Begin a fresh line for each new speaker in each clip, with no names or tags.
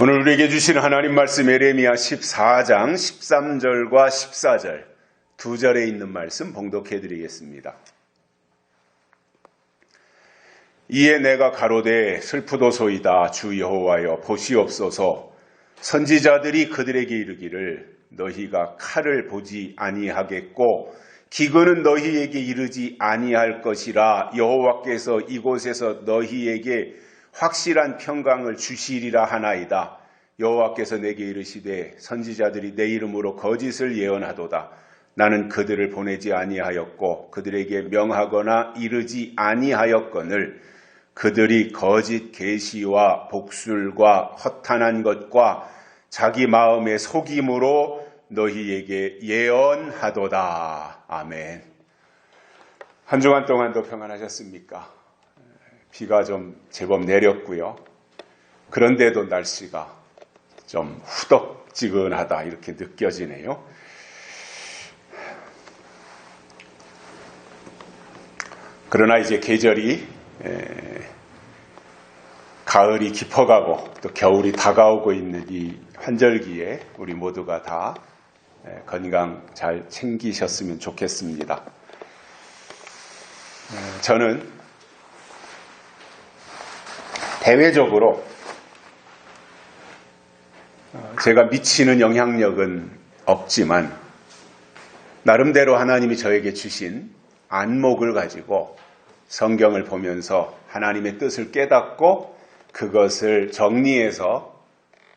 오늘 우리에게 주신 하나님 말씀 에레미야 14장 13절과 14절 두 절에 있는 말씀 봉독해 드리겠습니다. 이에 내가 가로되 슬프도소이다. 주 여호와여 보시옵소서. 선지자들이 그들에게 이르기를 너희가 칼을 보지 아니하겠고 기근은 너희에게 이르지 아니할 것이라. 여호와께서 이곳에서 너희에게 확실한 평강을 주시리라 하나이다. 여호와께서 내게 이르시되 선지자들이 내 이름으로 거짓을 예언하도다. 나는 그들을 보내지 아니하였고 그들에게 명하거나 이르지 아니하였거늘 그들이 거짓 계시와 복술과 허탄한 것과 자기 마음의 속임으로 너희에게 예언하도다. 아멘. 한 주간 동안도 평안하셨습니까? 비가 좀 제법 내렸고요. 그런데도 날씨가 좀 후덥지근하다 이렇게 느껴지네요. 그러나 이제 계절이 가을이 깊어가고 또 겨울이 다가오고 있는 이 환절기에 우리 모두가 다 건강 잘 챙기셨으면 좋겠습니다. 저는 대외적으로 제가 미치는 영향력은 없지만 나름대로 하나님이 저에게 주신 안목을 가지고 성경을 보면서 하나님의 뜻을 깨닫고 그것을 정리해서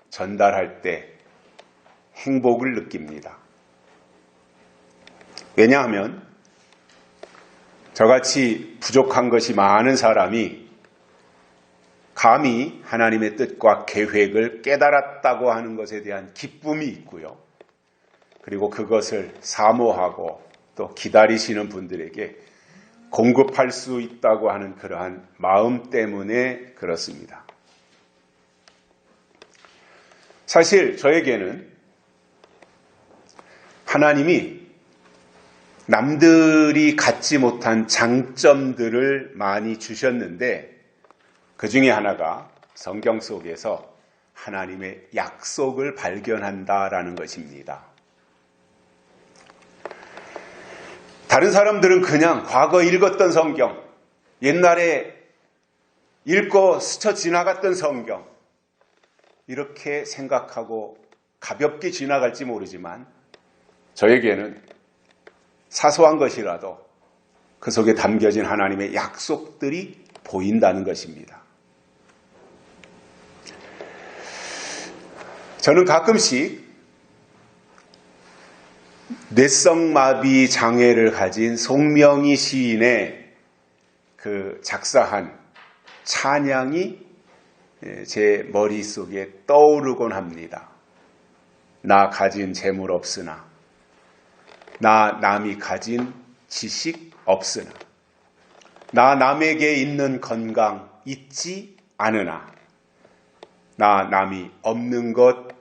전달할 때 행복을 느낍니다. 왜냐하면 저같이 부족한 것이 많은 사람이 감히 하나님의 뜻과 계획을 깨달았다고 하는 것에 대한 기쁨이 있고요. 그리고 그것을 사모하고 또 기다리시는 분들에게 공급할 수 있다고 하는 그러한 마음 때문에 그렇습니다. 사실 저에게는 하나님이 남들이 갖지 못한 장점들을 많이 주셨는데 그 중에 하나가 성경 속에서 하나님의 약속을 발견한다라는 것입니다. 다른 사람들은 그냥 과거 읽었던 성경, 옛날에 읽고 스쳐 지나갔던 성경 이렇게 생각하고 가볍게 지나갈지 모르지만 저에게는 사소한 것이라도 그 속에 담겨진 하나님의 약속들이 보인다는 것입니다. 저는 가끔씩 뇌성마비 장애를 가진 송명희 시인의 그 작사한 찬양이 제 머릿속에 떠오르곤 합니다. 나 가진 재물 없으나 나 남이 가진 지식 없으나 나 남에게 있는 건강 있지 않으나 나 남이 없는 것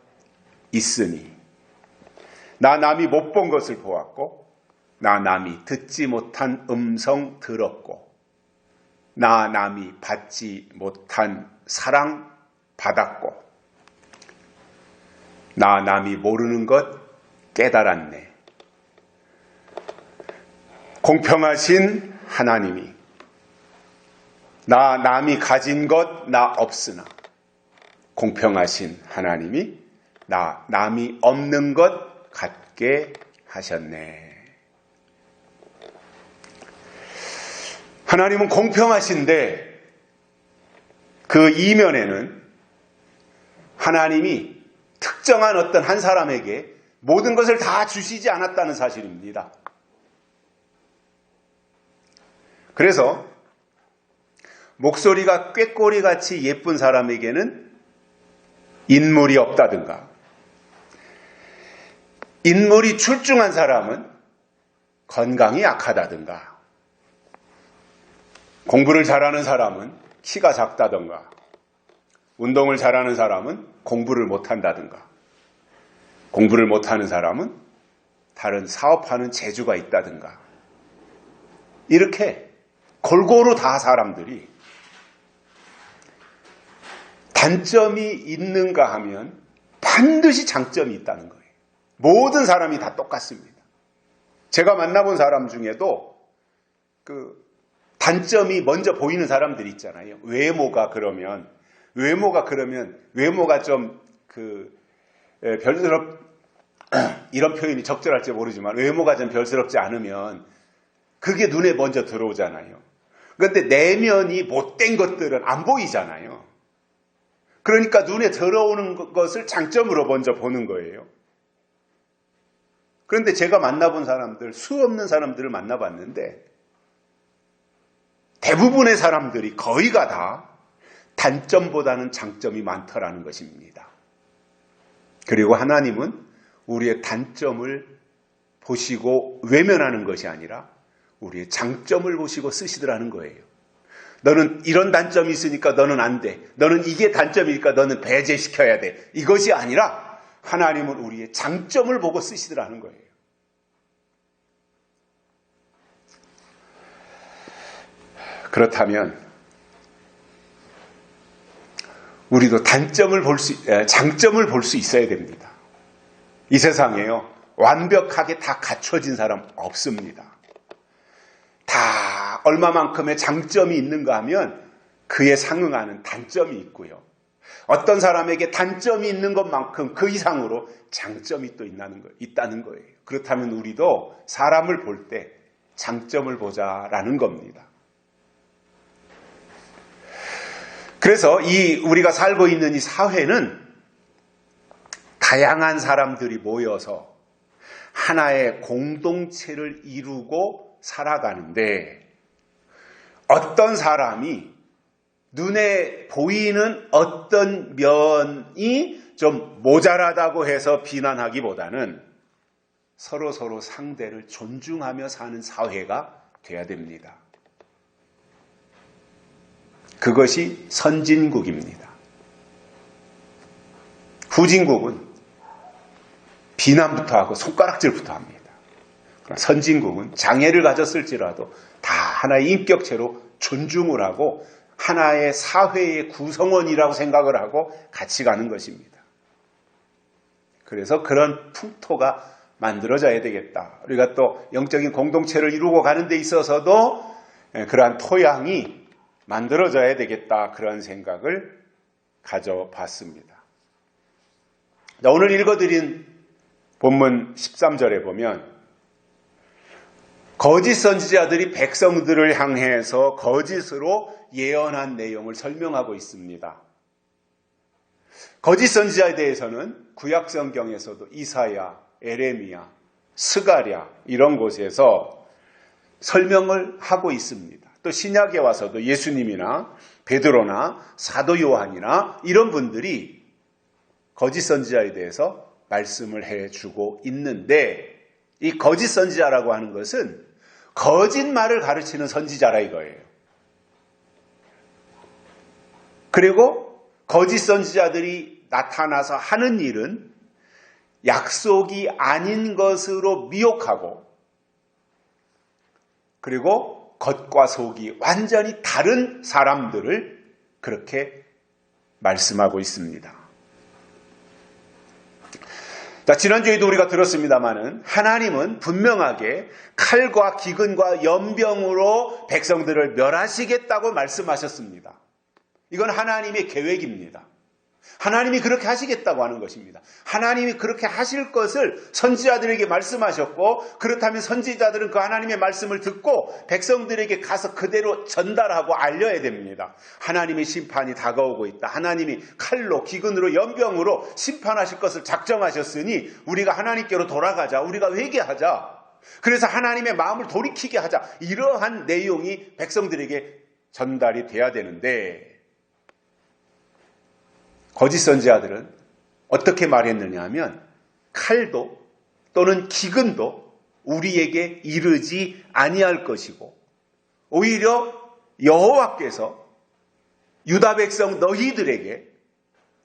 있으니 나 남이 못 본 것을 보았고 나 남이 듣지 못한 음성 들었고 나 남이 받지 못한 사랑 받았고 나 남이 모르는 것 깨달았네. 공평하신 하나님이 나 남이 가진 것 나 없으나 공평하신 하나님이 나 남이 없는 것 갖게 하셨네. 하나님은 공평하신데 그 이면에는 하나님이 특정한 어떤 한 사람에게 모든 것을 다 주시지 않았다는 사실입니다. 그래서 목소리가 꾀꼬리같이 예쁜 사람에게는 인물이 없다든가 인물이 출중한 사람은 건강이 약하다든가 공부를 잘하는 사람은 키가 작다든가 운동을 잘하는 사람은 공부를 못한다든가 공부를 못하는 사람은 다른 사업하는 재주가 있다든가 이렇게 골고루 다 사람들이 단점이 있는가 하면 반드시 장점이 있다는 거예요. 모든 사람이 다 똑같습니다. 제가 만나본 사람 중에도 그 단점이 먼저 보이는 사람들이 있잖아요. 외모가 좀 이런 표현이 적절할지 모르지만 외모가 좀 별스럽지 않으면 그게 눈에 먼저 들어오잖아요. 그런데 내면이 못된 것들은 안 보이잖아요. 그러니까 눈에 들어오는 것을 장점으로 먼저 보는 거예요. 그런데 제가 만나본 사람들, 수 없는 사람들을 만나봤는데 대부분의 사람들이 거의가 다 단점보다는 장점이 많더라는 것입니다. 그리고 하나님은 우리의 단점을 보시고 외면하는 것이 아니라 우리의 장점을 보시고 쓰시더라는 거예요. 너는 이런 단점이 있으니까 너는 안 돼. 너는 이게 단점이니까 너는 배제시켜야 돼. 이것이 아니라 하나님은 우리의 장점을 보고 쓰시더라는 거예요. 그렇다면 우리도 장점을 볼 수 있어야 됩니다. 이 세상에요, 완벽하게 다 갖춰진 사람 없습니다. 다 얼마만큼의 장점이 있는가 하면 그에 상응하는 단점이 있고요. 어떤 사람에게 단점이 있는 것만큼 그 이상으로 장점이 또 있다는 거예요. 그렇다면 우리도 사람을 볼 때 장점을 보자라는 겁니다. 그래서 우리가 살고 있는 이 사회는 다양한 사람들이 모여서 하나의 공동체를 이루고 살아가는데 어떤 사람이 눈에 보이는 어떤 면이 좀 모자라다고 해서 비난하기보다는 서로 상대를 존중하며 사는 사회가 돼야 됩니다. 그것이 선진국입니다. 후진국은 비난부터 하고 손가락질부터 합니다. 선진국은 장애를 가졌을지라도 다 하나의 인격체로 존중을 하고 하나의 사회의 구성원이라고 생각을 하고 같이 가는 것입니다. 그래서 그런 풍토가 만들어져야 되겠다. 우리가 또 영적인 공동체를 이루고 가는 데 있어서도 그러한 토양이 만들어져야 되겠다. 그런 생각을 가져봤습니다. 오늘 읽어드린 본문 13절에 보면 거짓 선지자들이 백성들을 향해서 거짓으로 예언한 내용을 설명하고 있습니다. 거짓 선지자에 대해서는 구약 성경에서도 이사야, 에레미야, 스가랴 이런 곳에서 설명을 하고 있습니다. 또 신약에 와서도 예수님이나 베드로나 사도 요한이나 이런 분들이 거짓 선지자에 대해서 말씀을 해주고 있는데 이 거짓 선지자라고 하는 것은 거짓말을 가르치는 선지자라 이거예요. 그리고 거짓 선지자들이 나타나서 하는 일은 약속이 아닌 것으로 미혹하고 그리고 겉과 속이 완전히 다른 사람들을 그렇게 말씀하고 있습니다. 자, 지난주에도 우리가 들었습니다마는 하나님은 분명하게 칼과 기근과 연병으로 백성들을 멸하시겠다고 말씀하셨습니다. 이건 하나님의 계획입니다. 하나님이 그렇게 하시겠다고 하는 것입니다. 하나님이 그렇게 하실 것을 선지자들에게 말씀하셨고 그렇다면 선지자들은 그 하나님의 말씀을 듣고 백성들에게 가서 그대로 전달하고 알려야 됩니다. 하나님의 심판이 다가오고 있다. 하나님이 칼로 기근으로 연병으로 심판하실 것을 작정하셨으니 우리가 하나님께로 돌아가자. 우리가 회개하자. 그래서 하나님의 마음을 돌이키게 하자. 이러한 내용이 백성들에게 전달이 돼야 되는데 거짓 선지자들은 어떻게 말했느냐 하면 칼도 또는 기근도 우리에게 이르지 아니할 것이고 오히려 여호와께서 유다 백성 너희들에게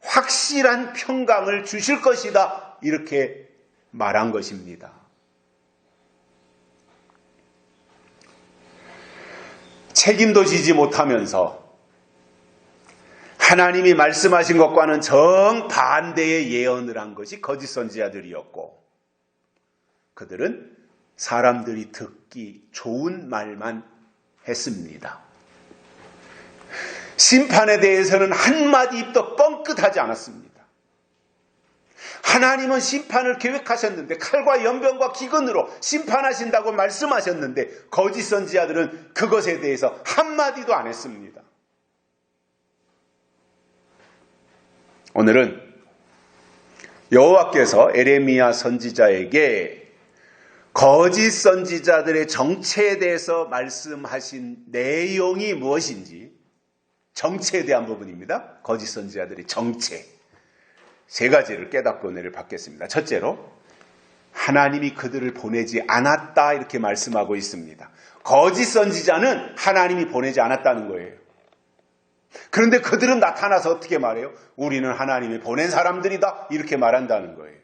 확실한 평강을 주실 것이다 이렇게 말한 것입니다. 책임도 지지 못하면서 하나님이 말씀하신 것과는 정반대의 예언을 한 것이 거짓 선지자들이었고, 그들은 사람들이 듣기 좋은 말만 했습니다. 심판에 대해서는 한마디 입도 뻥끗하지 않았습니다. 하나님은 심판을 계획하셨는데 칼과 연병과 기근으로 심판하신다고 말씀하셨는데 거짓 선지자들은 그것에 대해서 한마디도 안 했습니다. 오늘은 여호와께서 에레미야 선지자에게 거짓 선지자들의 정체에 대해서 말씀하신 내용이 무엇인지, 정체에 대한 부분입니다. 거짓 선지자들의 정체. 세 가지를 깨닫고 은혜를 받겠습니다. 첫째로, 하나님이 그들을 보내지 않았다 이렇게 말씀하고 있습니다. 거짓 선지자는 하나님이 보내지 않았다는 거예요. 그런데 그들은 나타나서 어떻게 말해요? 우리는 하나님이 보낸 사람들이다 이렇게 말한다는 거예요.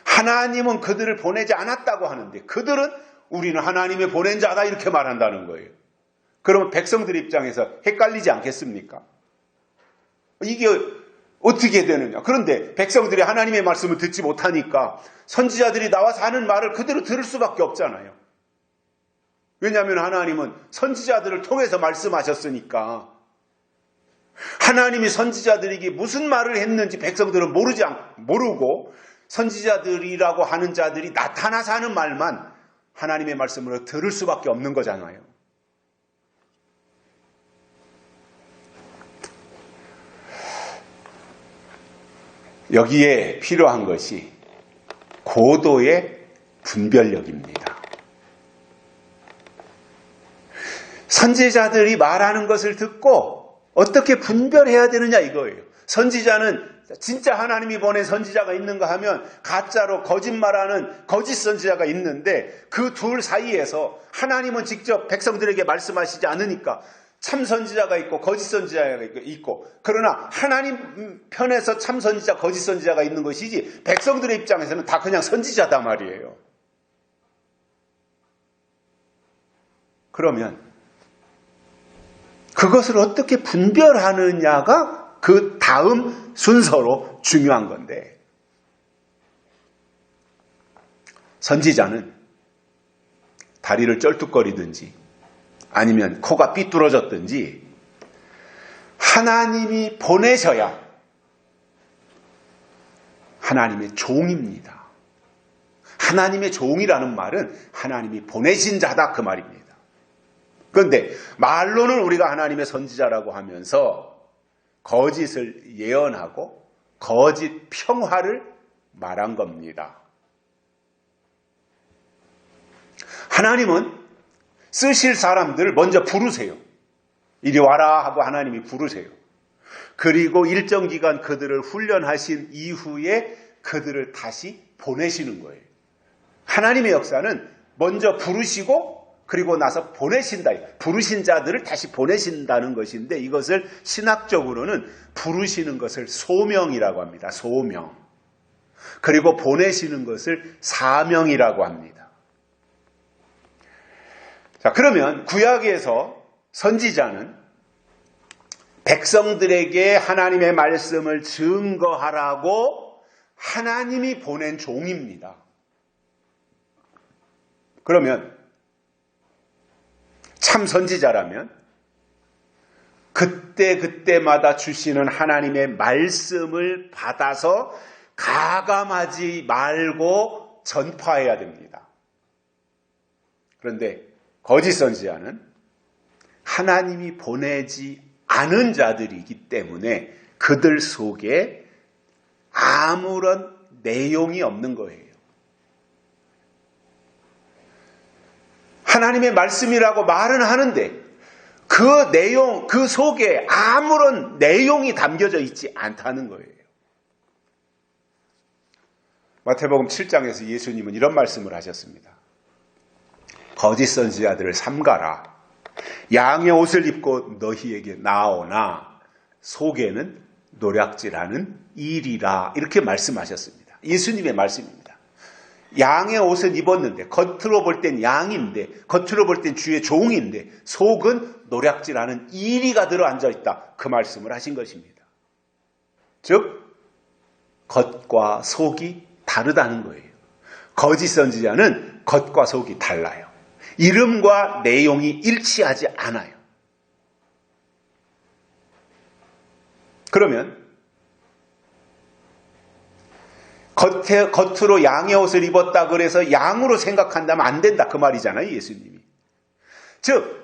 하나님은 그들을 보내지 않았다고 하는데 그들은 우리는 하나님이 보낸 자다 이렇게 말한다는 거예요. 그러면 백성들 입장에서 헷갈리지 않겠습니까? 이게 어떻게 되느냐? 그런데 백성들이 하나님의 말씀을 듣지 못하니까 선지자들이 나와서 하는 말을 그대로 들을 수밖에 없잖아요. 왜냐하면 하나님은 선지자들을 통해서 말씀하셨으니까. 하나님이 선지자들에게 무슨 말을 했는지 백성들은 모르고 선지자들이라고 하는 자들이 나타나서 하는 말만 하나님의 말씀으로 들을 수밖에 없는 거잖아요. 여기에 필요한 것이 고도의 분별력입니다. 선지자들이 말하는 것을 듣고 어떻게 분별해야 되느냐 이거예요. 선지자는 진짜 하나님이 보낸 선지자가 있는가 하면 가짜로 거짓말하는 거짓 선지자가 있는데 그 둘 사이에서 하나님은 직접 백성들에게 말씀하시지 않으니까 참 선지자가 있고 거짓 선지자가 있고, 그러나 하나님 편에서 참 선지자 거짓 선지자가 있는 것이지 백성들의 입장에서는 다 그냥 선지자다 말이에요. 그러면 그것을 어떻게 분별하느냐가 그 다음 순서로 중요한 건데, 선지자는 다리를 쩔뚝거리든지 아니면 코가 삐뚤어졌든지 하나님이 보내셔야 하나님의 종입니다. 하나님의 종이라는 말은 하나님이 보내신 자다 그 말입니다. 그런데 말로는 우리가 하나님의 선지자라고 하면서 거짓을 예언하고 거짓 평화를 말한 겁니다. 하나님은 쓰실 사람들을 먼저 부르세요. 이리 와라 하고 하나님이 부르세요. 그리고 일정 기간 그들을 훈련하신 이후에 그들을 다시 보내시는 거예요. 하나님의 역사는 먼저 부르시고 그리고 나서 보내신다. 부르신 자들을 다시 보내신다는 것인데, 이것을 신학적으로는 부르시는 것을 소명이라고 합니다. 소명. 그리고 보내시는 것을 사명이라고 합니다. 자, 그러면 구약에서 선지자는 백성들에게 하나님의 말씀을 증거하라고 하나님이 보낸 종입니다. 그러면 참 선지자라면 그때마다 주시는 하나님의 말씀을 받아서 가감하지 말고 전파해야 됩니다. 그런데 거짓 선지자는 하나님이 보내지 않은 자들이기 때문에 그들 속에 아무런 내용이 없는 거예요. 하나님의 말씀이라고 말은 하는데 그 내용, 그 속에 아무런 내용이 담겨져 있지 않다는 거예요. 마태복음 7장에서 예수님은 이런 말씀을 하셨습니다. 거짓 선지자들을 삼가라. 양의 옷을 입고 너희에게 나오나 속에는 노략질하는 일이라. 이렇게 말씀하셨습니다. 예수님의 말씀입니다. 양의 옷을 입었는데, 겉으로 볼 땐 양인데, 겉으로 볼 땐 주의 종인데, 속은 노략질하는 이리가 들어앉아 있다. 그 말씀을 하신 것입니다. 즉 겉과 속이 다르다는 거예요. 거짓 선지자는 겉과 속이 달라요. 이름과 내용이 일치하지 않아요. 그러면 겉으로 양의 옷을 입었다 그래서 양으로 생각한다면 안 된다 그 말이잖아요, 예수님이. 즉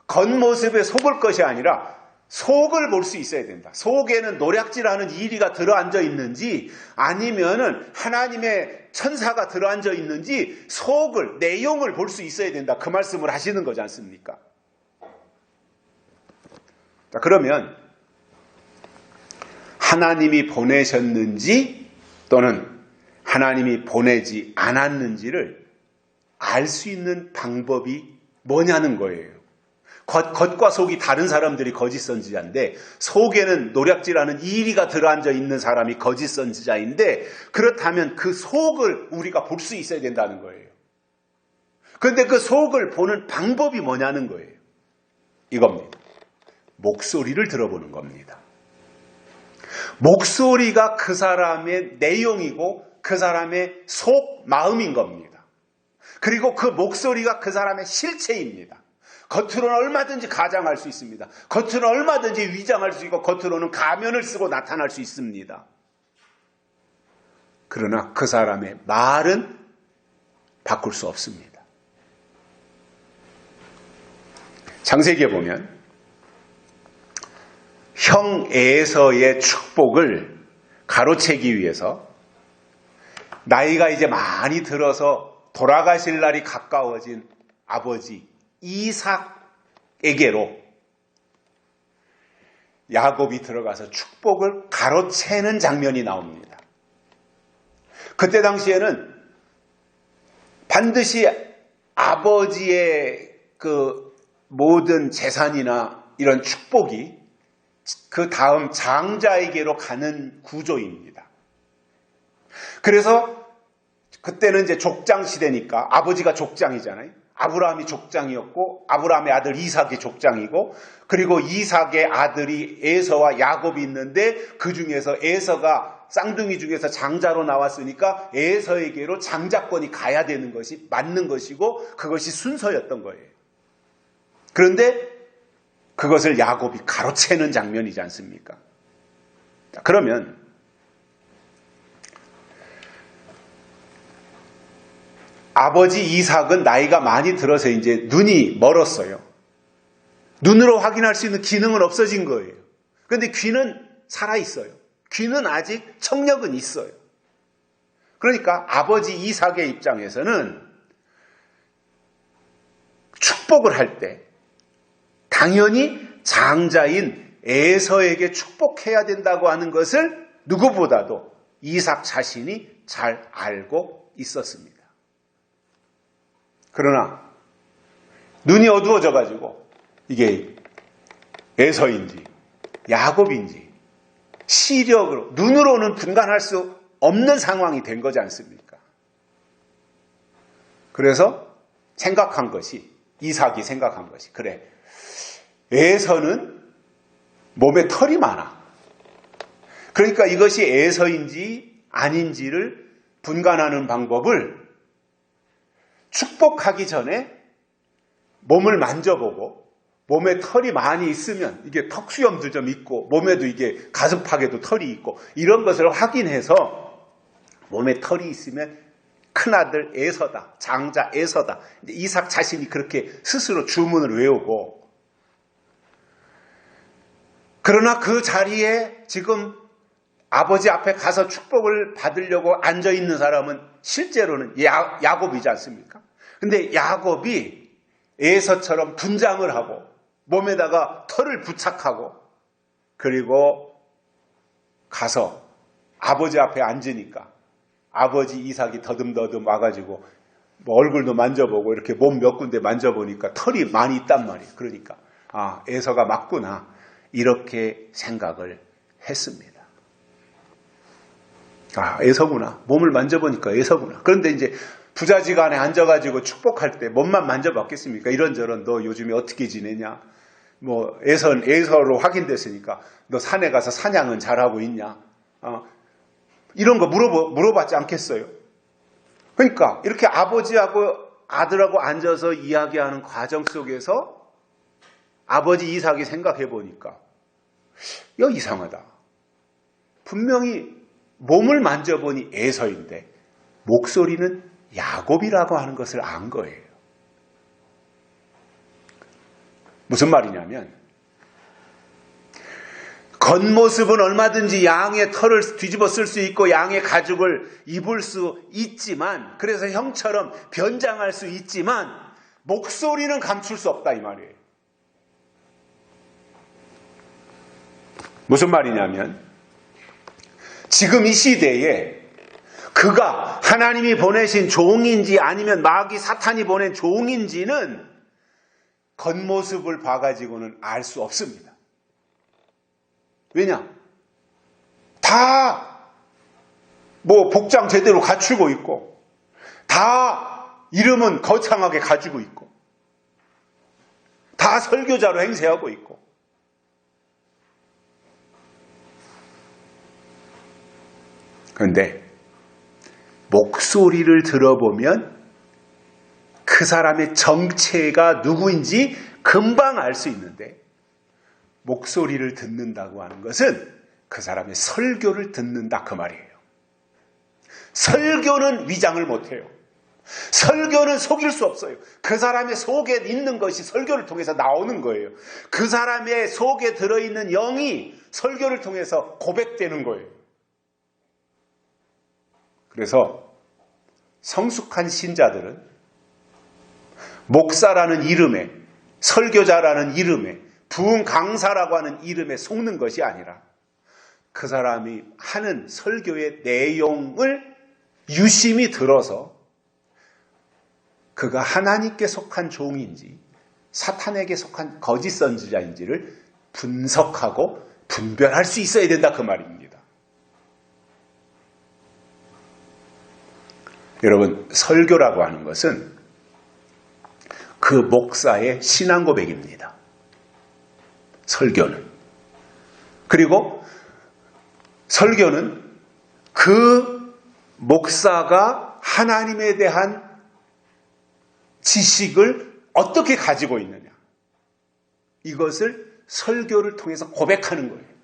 겉모습에 속을 것이 아니라 속을 볼 수 있어야 된다. 속에는 노략질하는 이리가 들어앉아 있는지 아니면은 하나님의 천사가 들어앉아 있는지 속을, 내용을 볼 수 있어야 된다. 그 말씀을 하시는 거지 않습니까? 자, 그러면 하나님이 보내셨는지 또는 하나님이 보내지 않았는지를 알 수 있는 방법이 뭐냐는 거예요. 겉과 속이 다른 사람들이 거짓 선지자인데 속에는 노략질하는 이리가 들어앉아 있는 사람이 거짓 선지자인데 그렇다면 그 속을 우리가 볼 수 있어야 된다는 거예요. 그런데 그 속을 보는 방법이 뭐냐는 거예요. 이겁니다. 목소리를 들어보는 겁니다. 목소리가 그 사람의 내용이고 그 사람의 속 마음인 겁니다. 그리고 그 목소리가 그 사람의 실체입니다. 겉으로는 얼마든지 가장할 수 있습니다. 겉으로는 얼마든지 위장할 수 있고 겉으로는 가면을 쓰고 나타날 수 있습니다. 그러나 그 사람의 말은 바꿀 수 없습니다. 창세기에 보면 형 에서의 축복을 가로채기 위해서 나이가 이제 많이 들어서 돌아가실 날이 가까워진 아버지 이삭에게로 야곱이 들어가서 축복을 가로채는 장면이 나옵니다. 그때 당시에는 반드시 아버지의 그 모든 재산이나 이런 축복이 그 다음 장자에게로 가는 구조입니다. 그래서 그때는 이제 족장 시대니까 아버지가 족장이잖아요. 아브라함이 족장이었고 아브라함의 아들 이삭이 족장이고 그리고 이삭의 아들이 에서와 야곱이 있는데 그 중에서 에서가 쌍둥이 중에서 장자로 나왔으니까 에서에게로 장자권이 가야 되는 것이 맞는 것이고 그것이 순서였던 거예요. 그런데 그것을 야곱이 가로채는 장면이지 않습니까? 그러면 아버지 이삭은 나이가 많이 들어서 이제 눈이 멀었어요. 눈으로 확인할 수 있는 기능은 없어진 거예요. 그런데 귀는 살아있어요. 귀는 아직 청력은 있어요. 그러니까 아버지 이삭의 입장에서는 축복을 할 때 당연히 장자인 에서에게 축복해야 된다고 하는 것을 누구보다도 이삭 자신이 잘 알고 있었습니다. 그러나 눈이 어두워져 가지고 이게 에서인지 야곱인지 시력으로 눈으로는 분간할 수 없는 상황이 된 거지 않습니까? 그래서 생각한 것이 이삭이 생각한 것이 그래 에서는 몸에 털이 많아. 그러니까 이것이 에서인지 아닌지를 분간하는 방법을 축복하기 전에 몸을 만져보고 몸에 털이 많이 있으면 이게 턱수염도 좀 있고 몸에도 이게 가슴팍에도 털이 있고 이런 것을 확인해서 몸에 털이 있으면 큰아들 에서다. 장자 에서다. 이삭 자신이 그렇게 스스로 주문을 외우고 그러나 그 자리에 지금 아버지 앞에 가서 축복을 받으려고 앉아있는 사람은 실제로는 야곱이지 않습니까? 근데 야곱이 에서처럼 분장을 하고 몸에다가 털을 부착하고 그리고 가서 아버지 앞에 앉으니까 아버지 이삭이 더듬더듬 와가지고 뭐 얼굴도 만져보고 이렇게 몸 몇 군데 만져보니까 털이 많이 있단 말이에요. 그러니까 에서가 맞구나 이렇게 생각을 했습니다. 아, 에서구나. 몸을 만져보니까 에서구나. 그런데 이제 부자지간에 앉아가지고 축복할 때 몸만 만져봤겠습니까? 이런저런 너 요즘에 어떻게 지내냐? 뭐 에서로 확인됐으니까 너 산에 가서 사냥은 잘하고 있냐? 이런 거 물어봤지 않겠어요? 그러니까 이렇게 아버지하고 아들하고 앉아서 이야기하는 과정 속에서 아버지 이삭이 생각해 보니까 이거 이상하다. 분명히 몸을 만져보니 에서인데 목소리는 야곱이라고 하는 것을 안 거예요. 무슨 말이냐면 겉모습은 얼마든지 양의 털을 뒤집어 쓸 수 있고 양의 가죽을 입을 수 있지만, 그래서 형처럼 변장할 수 있지만 목소리는 감출 수 없다 이 말이에요. 무슨 말이냐면 지금 이 시대에 그가 하나님이 보내신 종인지 아니면 마귀 사탄이 보낸 종인지는 겉모습을 봐가지고는 알 수 없습니다. 왜냐? 다 뭐 복장 제대로 갖추고 있고 다 이름은 거창하게 가지고 있고 다 설교자로 행세하고 있고 그런데 목소리를 들어보면 그 사람의 정체가 누구인지 금방 알 수 있는데 목소리를 듣는다고 하는 것은 그 사람의 설교를 듣는다 그 말이에요. 설교는 위장을 못해요. 설교는 속일 수 없어요. 그 사람의 속에 있는 것이 설교를 통해서 나오는 거예요. 그 사람의 속에 들어있는 영이 설교를 통해서 고백되는 거예요. 그래서 성숙한 신자들은 목사라는 이름에, 설교자라는 이름에, 부흥 강사라고 하는 이름에 속는 것이 아니라 그 사람이 하는 설교의 내용을 유심히 들어서 그가 하나님께 속한 종인지 사탄에게 속한 거짓 선지자인지를 분석하고 분별할 수 있어야 된다 그 말입니다. 여러분, 설교라고 하는 것은 그 목사의 신앙 고백입니다. 설교는. 그리고 설교는 그 목사가 하나님에 대한 지식을 어떻게 가지고 있느냐. 이것을 설교를 통해서 고백하는 거예요.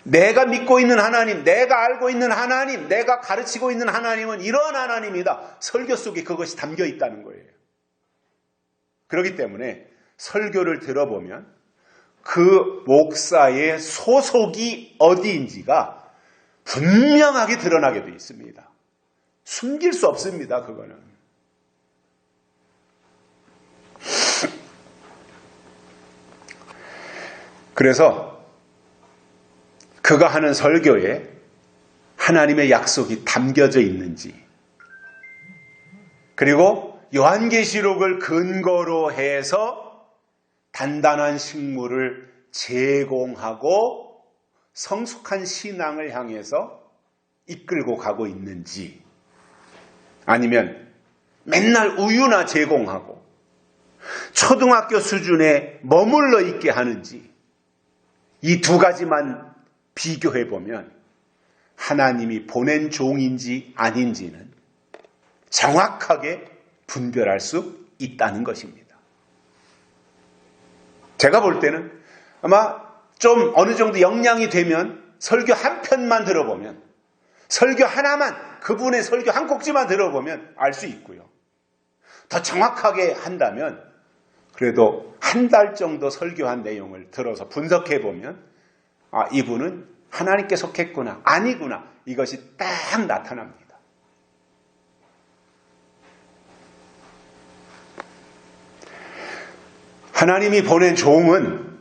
내가 믿고 있는 하나님, 내가 알고 있는 하나님, 내가 가르치고 있는 하나님은 이러한 하나님이다. 설교 속에 그것이 담겨 있다는 거예요. 그렇기 때문에 설교를 들어보면 그 목사의 소속이 어디인지가 분명하게 드러나게 되어 있습니다. 숨길 수 없습니다. 그거는. 그래서 그가 하는 설교에 하나님의 약속이 담겨져 있는지, 그리고 요한계시록을 근거로 해서 단단한 식물을 제공하고 성숙한 신앙을 향해서 이끌고 가고 있는지, 아니면 맨날 우유나 제공하고 초등학교 수준에 머물러 있게 하는지, 이 두 가지만 비교해 보면 하나님이 보낸 종인지 아닌지는 정확하게 분별할 수 있다는 것입니다. 제가 볼 때는 아마 좀 어느 정도 역량이 되면 설교 한 편만 들어보면, 설교 하나만, 그분의 설교 한 꼭지만 들어보면 알 수 있고요. 더 정확하게 한다면 그래도 한 달 정도 설교한 내용을 들어서 분석해 보면 아, 이분은 하나님께 속했구나, 아니구나, 이것이 딱 나타납니다. 하나님이 보낸 종은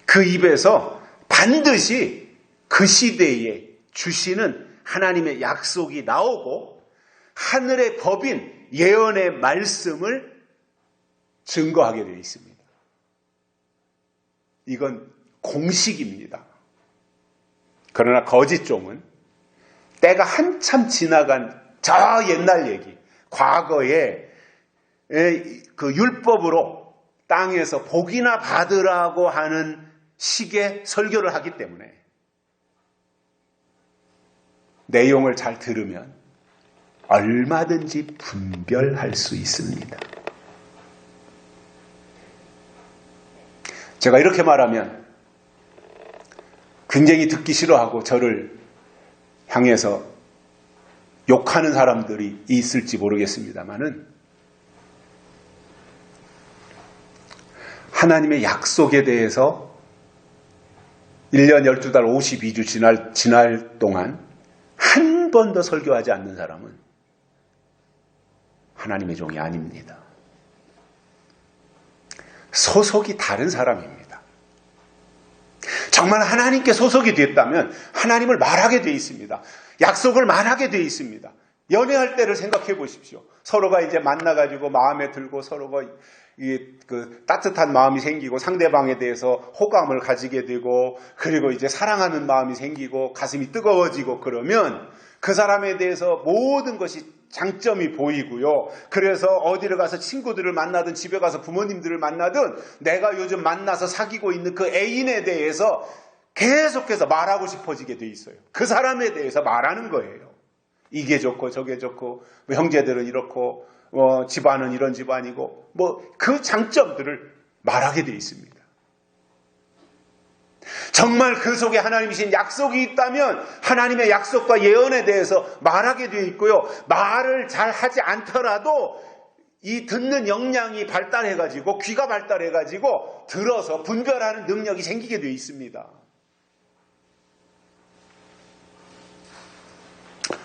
그 입에서 반드시 그 시대에 주시는 하나님의 약속이 나오고 하늘의 법인 예언의 말씀을 증거하게 되어 있습니다. 이건 공식입니다. 그러나 거짓 종은 때가 한참 지나간 저 옛날 얘기, 과거에 그 율법으로 땅에서 복이나 받으라고 하는 식의 설교를 하기 때문에 내용을 잘 들으면 얼마든지 분별할 수 있습니다. 제가 이렇게 말하면 굉장히 듣기 싫어하고 저를 향해서 욕하는 사람들이 있을지 모르겠습니다만은 하나님의 약속에 대해서 1년 12달 52주 지날 동안 한 번도 설교하지 않는 사람은 하나님의 종이 아닙니다. 소속이 다른 사람입니다. 정말 하나님께 소속이 됐다면 하나님을 말하게 되어 있습니다. 약속을 말하게 되어 있습니다. 연애할 때를 생각해 보십시오. 서로가 이제 만나가지고 마음에 들고 서로가 그 따뜻한 마음이 생기고 상대방에 대해서 호감을 가지게 되고 그리고 이제 사랑하는 마음이 생기고 가슴이 뜨거워지고 그러면 그 사람에 대해서 모든 것이 장점이 보이고요. 그래서 어디를 가서 친구들을 만나든 집에 가서 부모님들을 만나든 내가 요즘 만나서 사귀고 있는 그 애인에 대해서 계속해서 말하고 싶어지게 돼 있어요. 그 사람에 대해서 말하는 거예요. 이게 좋고 저게 좋고 뭐 형제들은 이렇고 집안은 이런 집안이고 그 장점들을 말하게 돼 있습니다. 정말 그 속에 하나님이신 약속이 있다면 하나님의 약속과 예언에 대해서 말하게 되어 있고요. 말을 잘 하지 않더라도 이 듣는 역량이 발달해가지고 귀가 발달해가지고 들어서 분별하는 능력이 생기게 되어 있습니다.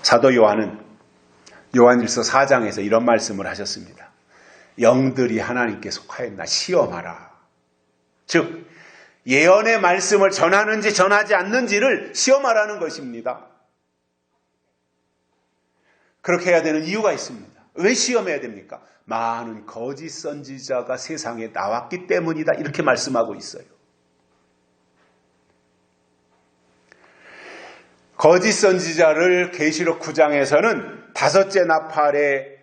사도 요한은 요한일서 4장에서 이런 말씀을 하셨습니다. 영들이 하나님께 속하였나 시험하라. 즉 예언의 말씀을 전하는지 전하지 않는지를 시험하라는 것입니다. 그렇게 해야 되는 이유가 있습니다. 왜 시험해야 됩니까? 많은 거짓 선지자가 세상에 나왔기 때문이다. 이렇게 말씀하고 있어요. 거짓 선지자를 계시록 9장에서는 다섯째 나팔의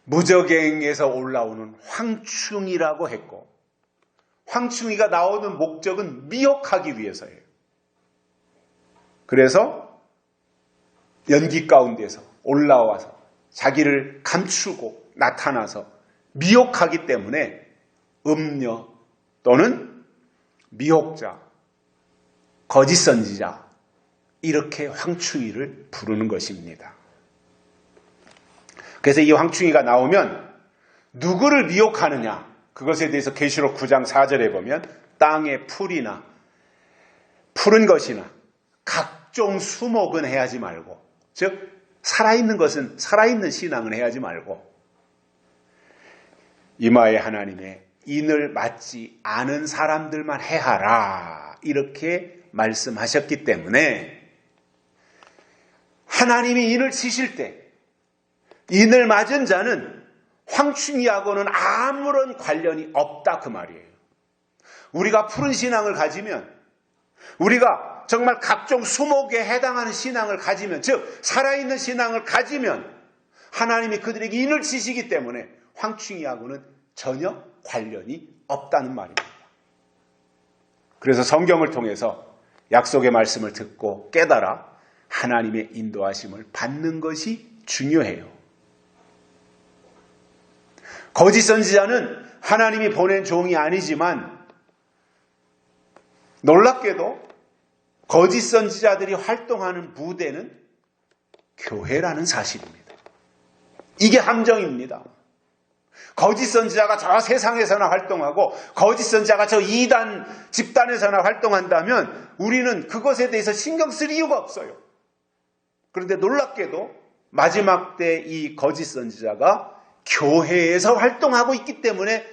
무저갱에서 올라오는 황충이라고 했고 황충이가 나오는 목적은 미혹하기 위해서예요. 그래서 연기 가운데서 올라와서 자기를 감추고 나타나서 미혹하기 때문에 음녀 또는 미혹자, 거짓 선지자 이렇게 황충이를 부르는 것입니다. 그래서 이 황충이가 나오면 누구를 미혹하느냐? 그것에 대해서 계시록 9장 4절에 보면 땅의 풀이나 푸른 것이나 각종 수목은 해하지 말고 즉 살아있는 것은 살아있는 신앙은 해하지 말고 이마에 하나님의 인을 맞지 않은 사람들만 해하라 이렇게 말씀하셨기 때문에 하나님이 인을 치실 때 인을 맞은 자는 황충이하고는 아무런 관련이 없다 그 말이에요. 우리가 푸른 신앙을 가지면 우리가 정말 각종 수목에 해당하는 신앙을 가지면 즉 살아있는 신앙을 가지면 하나님이 그들에게 인을 치시기 때문에 황충이하고는 전혀 관련이 없다는 말입니다. 그래서 성경을 통해서 약속의 말씀을 듣고 깨달아 하나님의 인도하심을 받는 것이 중요해요. 거짓 선지자는 하나님이 보낸 종이 아니지만 놀랍게도 거짓 선지자들이 활동하는 무대는 교회라는 사실입니다. 이게 함정입니다. 거짓 선지자가 저 세상에서나 활동하고 거짓 선지자가 저 이단 집단에서나 활동한다면 우리는 그것에 대해서 신경 쓸 이유가 없어요. 그런데 놀랍게도 마지막 때 이 거짓 선지자가 교회에서 활동하고 있기 때문에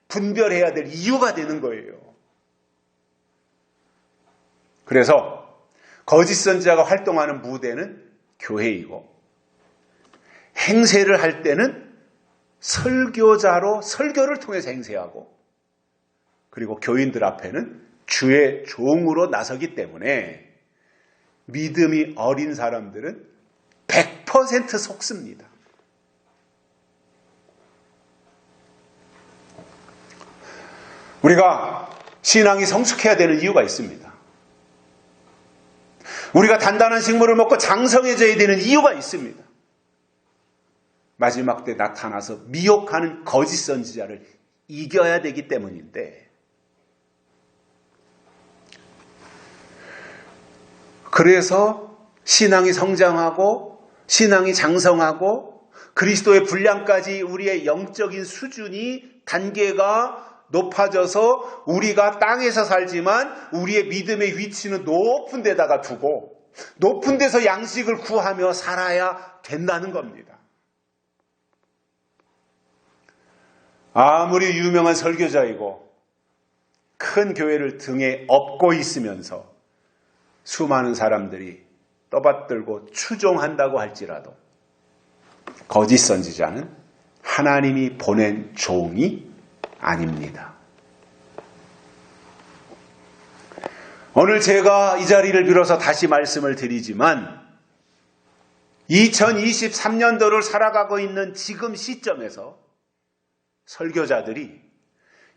분별해야 될 이유가 되는 거예요. 그래서 거짓 선지자가 활동하는 무대는 교회이고 행세를 할 때는 설교자로 설교를 통해서 행세하고 그리고 교인들 앞에는 주의 종으로 나서기 때문에 믿음이 어린 사람들은 100% 속습니다. 우리가 신앙이 성숙해야 되는 이유가 있습니다. 우리가 단단한 식물을 먹고 장성해져야 되는 이유가 있습니다. 마지막 때 나타나서 미혹하는 거짓 선지자를 이겨야 되기 때문인데, 그래서 신앙이 성장하고 신앙이 장성하고 그리스도의 분량까지 우리의 영적인 수준이 단계가 높아져서 우리가 땅에서 살지만 우리의 믿음의 위치는 높은 데다가 두고 높은 데서 양식을 구하며 살아야 된다는 겁니다. 아무리 유명한 설교자이고 큰 교회를 등에 업고 있으면서 수많은 사람들이 떠받들고 추종한다고 할지라도 거짓 선지자는 하나님이 보낸 종이 아닙니다. 오늘 제가 이 자리를 빌어서 다시 말씀을 드리지만 2023년도를 살아가고 있는 지금 시점에서 설교자들이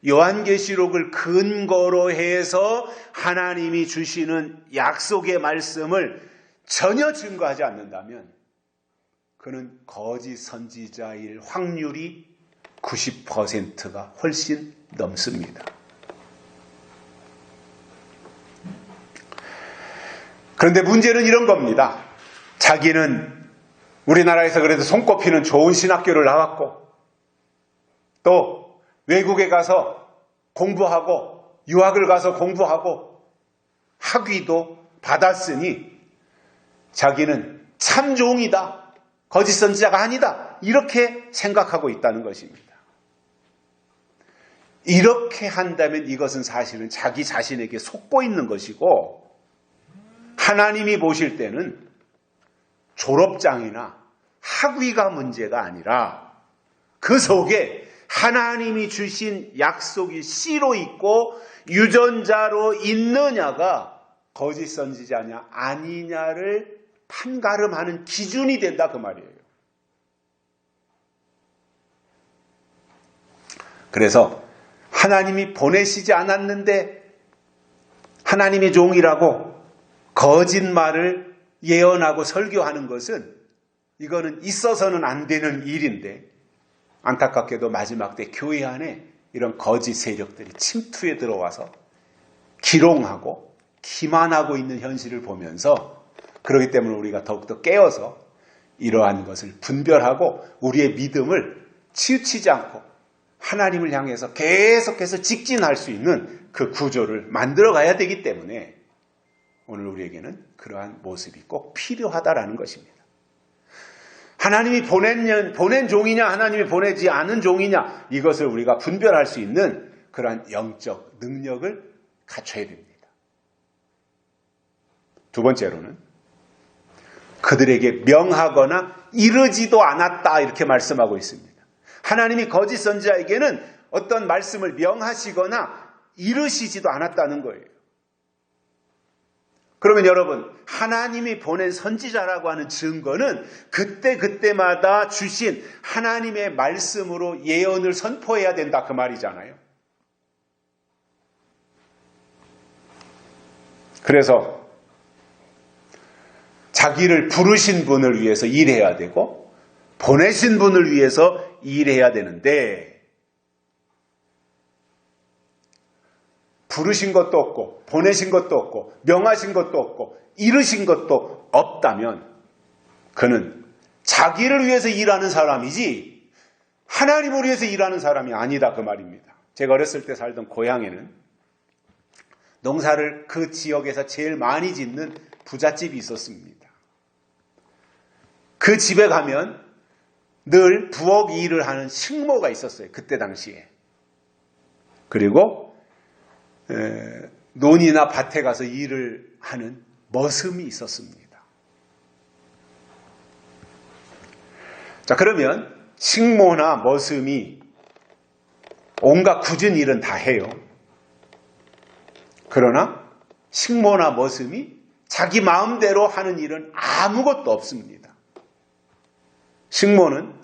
요한계시록을 근거로 해서 하나님이 주시는 약속의 말씀을 전혀 증거하지 않는다면 그는 거짓 선지자일 확률이 90%가 훨씬 넘습니다. 그런데 문제는 이런 겁니다. 자기는 우리나라에서 그래도 손꼽히는 좋은 신학교를 나왔고 또 외국에 가서 공부하고 유학을 가서 공부하고 학위도 받았으니 자기는 참 종이다. 거짓 선지자가 아니다. 이렇게 생각하고 있다는 것입니다. 이렇게 한다면 이것은 사실은 자기 자신에게 속고 있는 것이고 하나님이 보실 때는 졸업장이나 학위가 문제가 아니라 그 속에 하나님이 주신 약속이 씨로 있고 유전자로 있느냐가 거짓 선지자냐 아니냐를 판가름하는 기준이 된다 그 말이에요. 그래서 하나님이 보내시지 않았는데 하나님의 종이라고 거짓말을 예언하고 설교하는 것은 이거는 있어서는 안 되는 일인데 안타깝게도 마지막 때 교회 안에 이런 거짓 세력들이 침투해 들어와서 기롱하고 기만하고 있는 현실을 보면서 그렇기 때문에 우리가 더욱더 깨어서 이러한 것을 분별하고 우리의 믿음을 치우치지 않고 하나님을 향해서 계속해서 직진할 수 있는 그 구조를 만들어 가야 되기 때문에 오늘 우리에게는 그러한 모습이 꼭 필요하다라는 것입니다. 하나님이 보낸 종이냐 하나님이 보내지 않은 종이냐 이것을 우리가 분별할 수 있는 그러한 영적 능력을 갖춰야 됩니다. 두 번째로는 그들에게 명하거나 이르지도 않았다 이렇게 말씀하고 있습니다. 하나님이 거짓 선지자에게는 어떤 말씀을 명하시거나 이르시지도 않았다는 거예요. 그러면 여러분 하나님이 보낸 선지자라고 하는 증거는 그때마다 주신 하나님의 말씀으로 예언을 선포해야 된다 그 말이잖아요. 그래서 자기를 부르신 분을 위해서 일해야 되고 보내신 분을 위해서 일해야 되는데 부르신 것도 없고 보내신 것도 없고 명하신 것도 없고 이르신 것도 없다면 그는 자기를 위해서 일하는 사람이지 하나님을 위해서 일하는 사람이 아니다 그 말입니다. 제가 어렸을 때 살던 고향에는 농사를 그 지역에서 제일 많이 짓는 부잣집이 있었습니다. 그 집에 가면 늘 부엌 일을 하는 식모가 있었어요. 그때 당시에. 그리고 논이나 밭에 가서 일을 하는 머슴이 있었습니다. 자, 그러면 식모나 머슴이 온갖 굳은 일은 다 해요. 그러나 식모나 머슴이 자기 마음대로 하는 일은 아무것도 없습니다. 식모는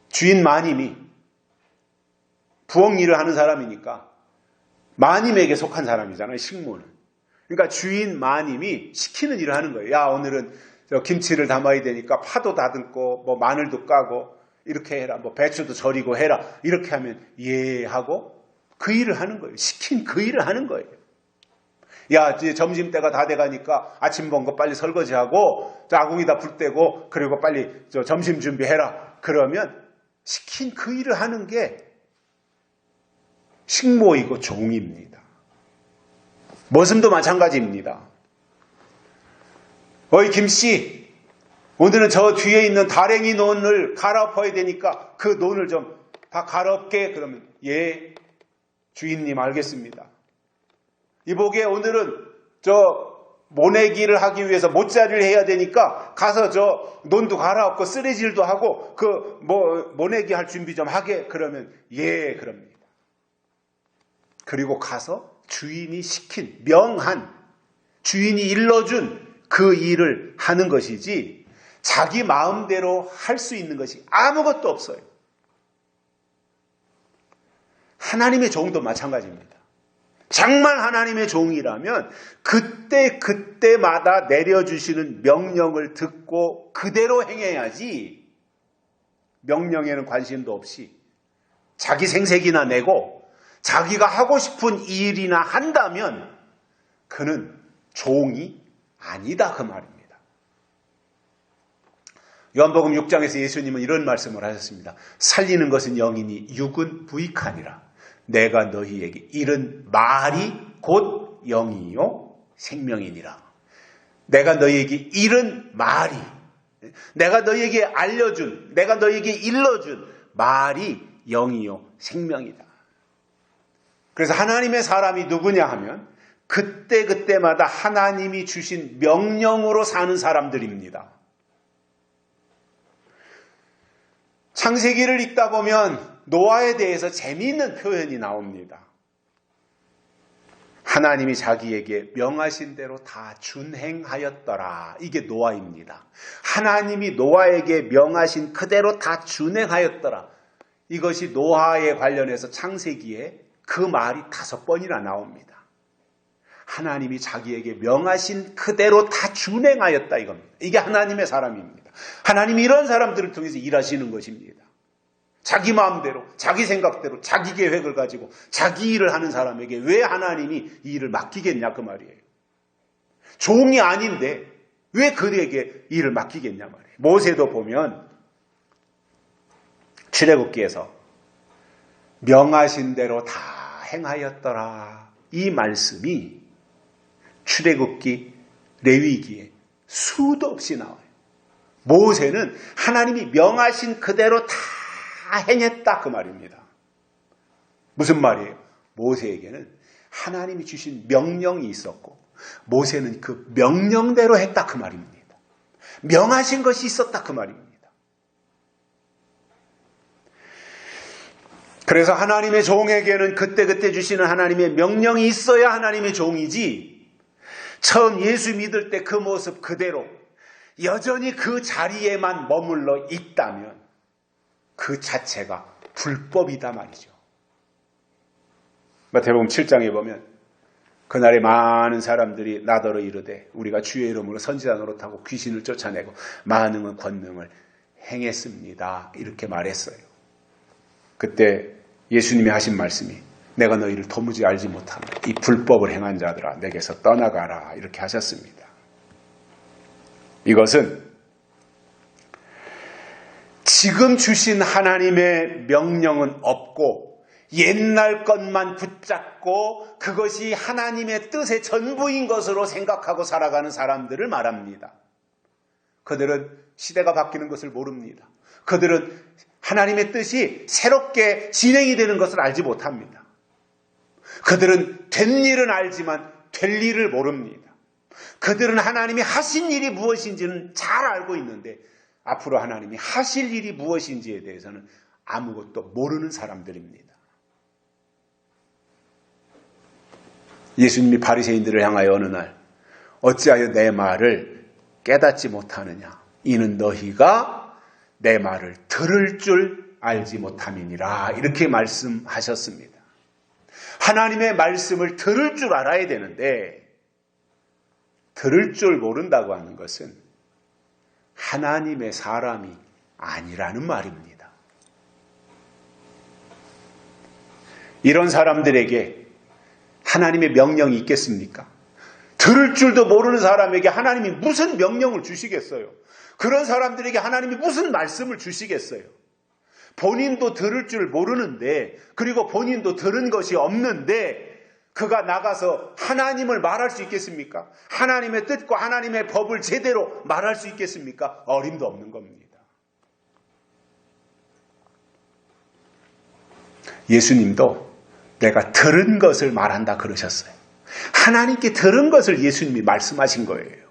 주인 마님이 부엌 일을 하는 사람이니까 마님에게 속한 사람이잖아요, 식모는. 그러니까 주인 마님이 시키는 일을 하는 거예요. 야, 오늘은 김치를 담아야 되니까 파도 다듬고 뭐 마늘도 까고 이렇게 해라. 뭐 배추도 절이고 해라. 이렇게 하면 예 하고 그 일을 하는 거예요. 시킨 그 일을 하는 거예요. 야, 이제 점심때가 다 돼가니까 아침 먹고 빨리 설거지하고 아궁이 다 불 때고 그리고 빨리 점심 준비해라. 그러면 시킨 그 일을 하는 게 식모이고 종입니다. 머슴도 마찬가지입니다. 어이 김씨, 오늘은 저 뒤에 있는 다랭이 논을 갈아엎어야 되니까 그 논을 좀 다 갈아엎게. 그러면 예, 주인님 알겠습니다. 이보게 오늘은 모내기를 하기 위해서 못자리를 해야 되니까 가서 논도 갈아엎고 쓰레질도 하고 모내기 할 준비 좀 하게. 그러면 예, 그럽니다. 그리고 가서 주인이 시킨, 명한, 주인이 일러준 그 일을 하는 것이지 자기 마음대로 할 수 있는 것이 아무것도 없어요. 하나님의 종도 마찬가지입니다. 정말 하나님의 종이라면 그때마다 내려주시는 명령을 듣고 그대로 행해야지, 명령에는 관심도 없이 자기 생색이나 내고 자기가 하고 싶은 일이나 한다면 그는 종이 아니다, 그 말입니다. 요한복음 6장에서 예수님은 이런 말씀을 하셨습니다. 살리는 것은 영이니 육은 부익하니라. 내가 너희에게 이른 말이 곧 영이요 생명이니라. 내가 너희에게 이른 말이, 내가 너희에게 알려준, 내가 너희에게 일러준 말이 영이요 생명이다. 그래서 하나님의 사람이 누구냐 하면 그때마다 하나님이 주신 명령으로 사는 사람들입니다. 창세기를 읽다 보면 노아에 대해서 재미있는 표현이 나옵니다. 하나님이 자기에게 명하신 대로 다 준행하였더라. 이게 노아입니다. 하나님이 노아에게 명하신 그대로 다 준행하였더라. 이것이 노아에 관련해서 창세기에 그 말이 5번이나 나옵니다. 하나님이 자기에게 명하신 그대로 다 준행하였다, 이겁니다. 이게 하나님의 사람입니다. 하나님이 이런 사람들을 통해서 일하시는 것입니다. 자기 마음대로, 자기 생각대로, 자기 계획을 가지고 자기 일을 하는 사람에게 왜 하나님이 이 일을 맡기겠냐, 그 말이에요. 종이 아닌데 왜 그에게 일을 맡기겠냐 말이에요. 모세도 보면 출애굽기에서 명하신 대로 다 행하였더라, 이 말씀이 출애굽기, 레위기에 수도 없이 나와요. 모세는 하나님이 명하신 그대로 다 행했다, 그 말입니다. 무슨 말이에요? 모세에게는 하나님이 주신 명령이 있었고 모세는 그 명령대로 했다, 그 말입니다. 명하신 것이 있었다, 그 말입니다. 그래서 하나님의 종에게는 그때그때 주시는 하나님의 명령이 있어야 하나님의 종이지, 처음 예수 믿을 때 그 모습 그대로 여전히 그 자리에만 머물러 있다면 그 자체가 불법이다 말이죠. 마태복음 7장에 보면 그날에 많은 사람들이 나더러 이르되 우리가 주의 이름으로 선지자 노릇하고 귀신을 쫓아내고 많은 권능을 행했습니다, 이렇게 말했어요. 그때 예수님이 하신 말씀이 내가 너희를 도무지 알지 못하는 이 불법을 행한 자들아 내게서 떠나가라, 이렇게 하셨습니다. 이것은 지금 주신 하나님의 명령은 없고 옛날 것만 붙잡고 그것이 하나님의 뜻의 전부인 것으로 생각하고 살아가는 사람들을 말합니다. 그들은 시대가 바뀌는 것을 모릅니다. 그들은 하나님의 뜻이 새롭게 진행이 되는 것을 알지 못합니다. 그들은 된 일은 알지만 될 일을 모릅니다. 그들은 하나님이 하신 일이 무엇인지는 잘 알고 있는데 앞으로 하나님이 하실 일이 무엇인지에 대해서는 아무것도 모르는 사람들입니다. 예수님이 바리새인들을 향하여 어느 날 어찌하여 내 말을 깨닫지 못하느냐, 이는 너희가 내 말을 들을 줄 알지 못함이니라. 이렇게 말씀하셨습니다. 하나님의 말씀을 들을 줄 알아야 되는데 들을 줄 모른다고 하는 것은 하나님의 사람이 아니라는 말입니다. 이런 사람들에게 하나님의 명령이 있겠습니까? 들을 줄도 모르는 사람에게 하나님이 무슨 명령을 주시겠어요? 그런 사람들에게 하나님이 무슨 말씀을 주시겠어요? 본인도 들을 줄 모르는데, 그리고 본인도 들은 것이 없는데 그가 나가서 하나님을 말할 수 있겠습니까? 하나님의 뜻과 하나님의 법을 제대로 말할 수 있겠습니까? 어림도 없는 겁니다. 예수님도 내가 들은 것을 말한다 그러셨어요. 하나님께 들은 것을 예수님이 말씀하신 거예요.